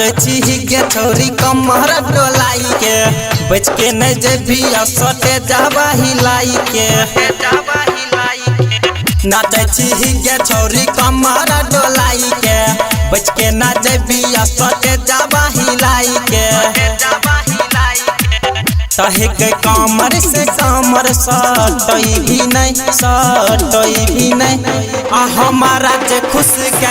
नाचे छी गे छोरी कमर डोलाई के बच के नहीं जेबी सटे जावा हिलाई के नाचे छी गे छोरी कमर डोलाई के बच के ना जेबी सटे जावा हिलाई के तहे के कमर से कमर सटई भी नहीं आ हमारा जे खुश के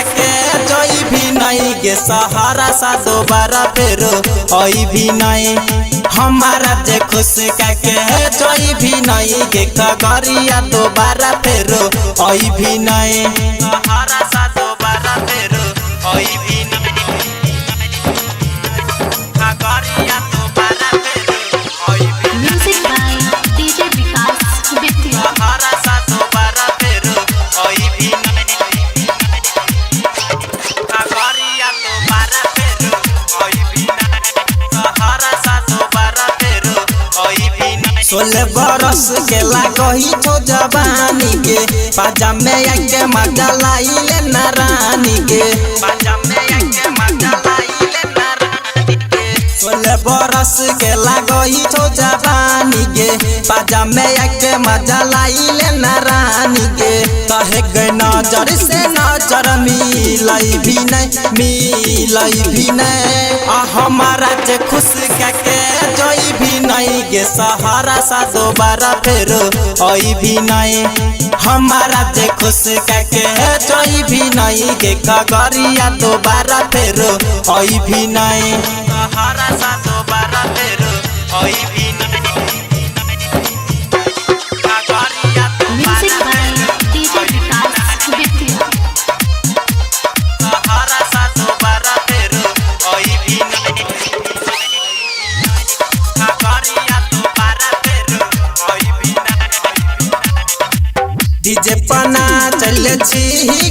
जोई भी नहीं गे सहारा सा दोबारा फिर आई भी नहीं हमारा जे खुश के जोई भी नहीं गे खगरिया दोबारा फिर आई भी नहीं सहारा सा दोबारा फिर आई भी नहीं खगरिया दोबारा फिर Music by DJ Vikas Vidya. सहारा सा दोबारा फिर आई भी नहीं खगरिया दोबारा फिर आई भी नहीं सहारा सा दोबारा फिर आई भी नहीं 16 बरस के लागही तो जवानी के पाजा में आके मजा लाई ले नारानी के पाजा में आके मजा लाई ले नारानी के 16 बरस के लागही तो जवानी के पाजा में आके मजा लाई ले नारानी के कहे गए नजर से नजर मिलाई भी नहीं आ हमारा जे खुश के जोई भी नहीं गे सहारा सा दोबारा फिर आई भी नहीं हमारा जे खुश के जोई भी नहीं गे खगरिया दोबारा फिर आई भी नहीं सहारा सा दोबारा फिर आई भी नहीं Khagaria Music by DJ Vikas Vidya. सहारा सा दोबारा फिर आई भी नहीं खगरिया दोबारा फिर आई भी नहीं डीजे पना चले छी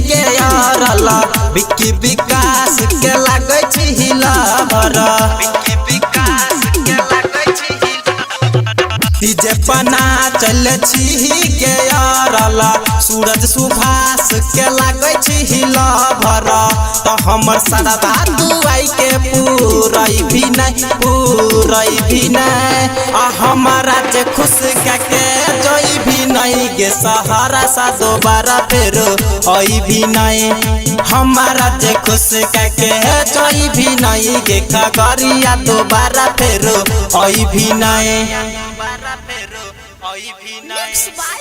गे यारला विक्की विकास के लागै छी हिलावर विक्की विकास के लागै छी डीजे पना चले छी गे यारला सूरज सुभाष के लागै छी हिलावर तो हमर सारा दुआई के पूरई भी नहीं आ हमारा जे खुश के जोई भी नहीं गे सहारा सा दोबारा फिर आई भी नहीं हमारा जे खुश के जोई भी नहीं गे खगरिया दोबारा फिर आई भी नहीं दोबारा फिर आई भी नहीं Mixed by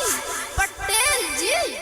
Patel Ji.